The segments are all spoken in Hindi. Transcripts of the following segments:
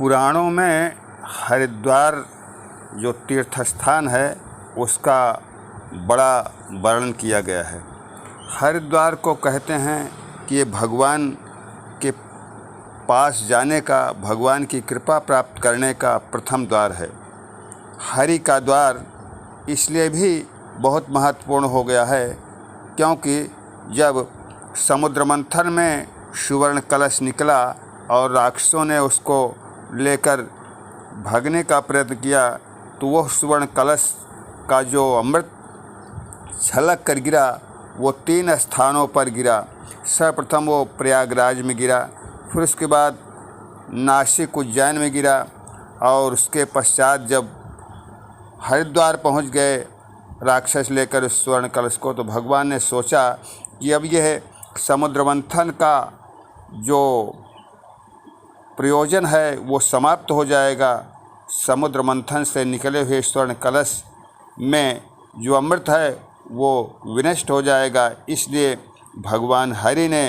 पुराणों में हरिद्वार जो तीर्थ स्थान है उसका बड़ा वर्णन किया गया है। हरिद्वार को कहते हैं कि ये भगवान के पास जाने का, भगवान की कृपा प्राप्त करने का प्रथम द्वार है। हरि का द्वार इसलिए भी बहुत महत्वपूर्ण हो गया है क्योंकि जब समुद्र मंथन में सुवर्ण कलश निकला और राक्षसों ने उसको लेकर भागने का प्रयत्न किया तो वह सुवर्ण कलश का जो अमृत छलक कर गिरा वो 3 स्थानों पर गिरा। सर्वप्रथम वो प्रयागराज में गिरा, फिर उसके बाद नासिक उज्जैन में गिरा और उसके पश्चात जब हरिद्वार पहुंच गए राक्षस लेकर उस स्वर्ण कलश को, तो भगवान ने सोचा कि अब यह समुद्र मंथन का जो प्रयोजन है वो समाप्त हो जाएगा। समुद्र मंथन से निकले हुए स्वर्ण कलश में जो अमृत है वो विनष्ट हो जाएगा। इसलिए भगवान हरि ने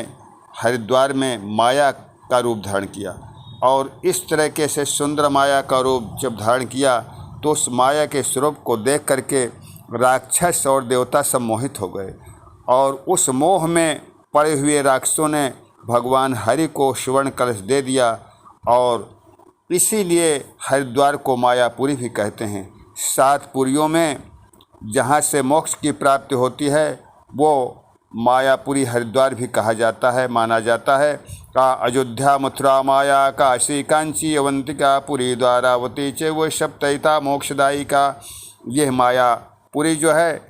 हरिद्वार में माया का रूप धारण किया और इस तरीके से सुंदर माया का रूप जब धारण किया तो उस माया के स्वरूप को देख करके राक्षस और देवता सब मोहित हो गए और उस मोह में पड़े हुए राक्षसों ने भगवान हरि को सुवर्ण कलश दे दिया और इसीलिए हरिद्वार को मायापुरी भी कहते हैं। 7 पुरियों में जहाँ से मोक्ष की प्राप्ति होती है वो मायापुरी हरिद्वार भी कहा जाता है, माना जाता है। का अयोध्या, मथुरा, माया, काशी, कांची, अवंतिका, पुरी, द्वारावती च वो सप्तैता मोक्षदायी का यह मायापुरी जो है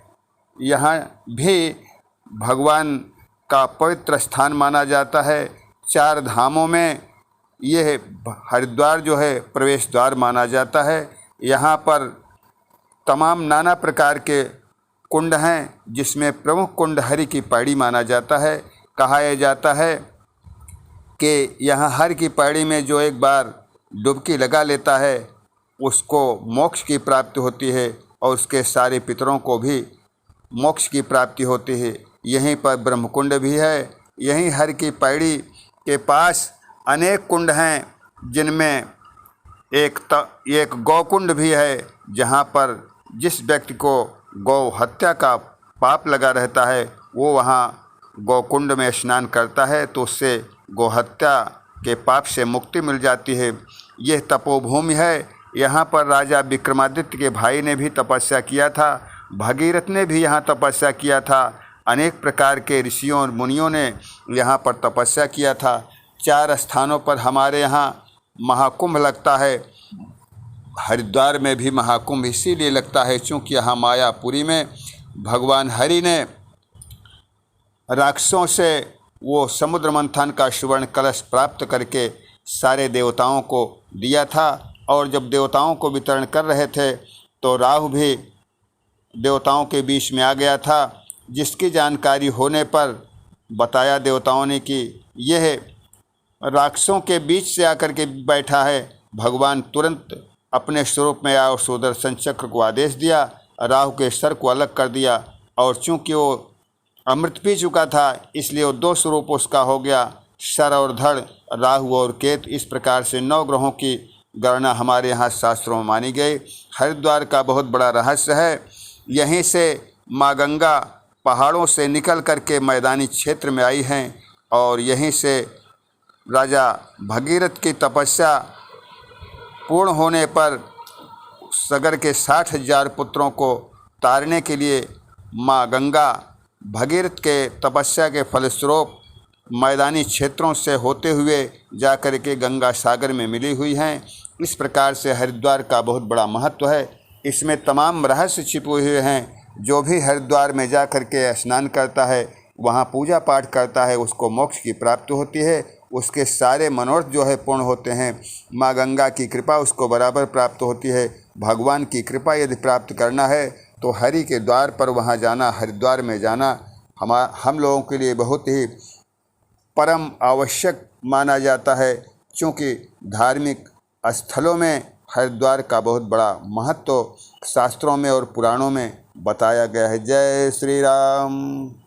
यहाँ भी भगवान का पवित्र स्थान माना जाता है। 4 धामों में यह हरिद्वार जो है प्रवेश द्वार माना जाता है। यहाँ पर तमाम नाना प्रकार के कुंड हैं जिसमें प्रमुख कुंड हरि की पैड़ी माना जाता है। कहा जाता है कि यहाँ हरि की पैड़ी में जो एक बार डुबकी लगा लेता है उसको मोक्ष की प्राप्ति होती है और उसके सारे पितरों को भी मोक्ष की प्राप्ति होती है। यहीं पर ब्रह्मकुंड भी है। यहीं हरि की पैड़ी के पास अनेक कुंड हैं जिनमें एक गौकुंड भी है जहाँ पर जिस व्यक्ति को गौ हत्या का पाप लगा रहता है वो वहाँ गौकुंड में स्नान करता है तो उससे गौ हत्या के पाप से मुक्ति मिल जाती है। यह तपोभूमि है। यहाँ पर राजा विक्रमादित्य के भाई ने भी तपस्या किया था, भगीरथ ने भी यहाँ तपस्या किया था, अनेक प्रकार के ऋषियों और मुनियों ने यहाँ पर तपस्या किया था। 4 स्थानों पर हमारे यहाँ महाकुंभ लगता है। हरिद्वार में भी महाकुंभ इसीलिए लगता है क्योंकि यहाँ मायापुरी में भगवान हरि ने राक्षसों से वो समुद्र मंथन का सुवर्ण कलश प्राप्त करके सारे देवताओं को दिया था और जब देवताओं को वितरण कर रहे थे तो राहु भी देवताओं के बीच में आ गया था, जिसकी जानकारी होने पर बताया देवताओं ने कि यह राक्षसों के बीच से आकर के बैठा है। भगवान तुरंत अपने स्वरूप में आया और सुदर्शन चक्र को आदेश दिया, राहु के सर को अलग कर दिया और चूंकि वो अमृत पी चुका था इसलिए वो 2 स्वरूप उसका हो गया, सर और धड़, राहु और केतु। इस प्रकार से 9 ग्रहों की गणना हमारे यहाँ शास्त्रों में मानी गई। हरिद्वार का बहुत बड़ा रहस्य है। यहीं से माँ गंगा पहाड़ों से निकल करके मैदानी क्षेत्र में आई हैं और यहीं से राजा भगीरथ की तपस्या पूर्ण होने पर सगर के 60,000 पुत्रों को तारने के लिए माँ गंगा भगीरथ के तपस्या के फलस्वरूप मैदानी क्षेत्रों से होते हुए जाकर के गंगा सागर में मिली हुई हैं। इस प्रकार से हरिद्वार का बहुत बड़ा महत्व है। इसमें तमाम रहस्य छिपे हुए हैं। जो भी हरिद्वार में जा कर के स्नान करता है, वहाँ पूजा पाठ करता है, उसको मोक्ष की प्राप्ति होती है, उसके सारे मनोरथ जो है पूर्ण होते हैं। माँ गंगा की कृपा उसको बराबर प्राप्त होती है। भगवान की कृपा यदि प्राप्त करना है तो हरि के द्वार पर वहाँ जाना, हरिद्वार में जाना हम लोगों के लिए बहुत ही परम आवश्यक माना जाता है क्योंकि धार्मिक स्थलों में हरिद्वार का बहुत बड़ा महत्व शास्त्रों में और पुराणों में बताया गया है। जय श्री राम।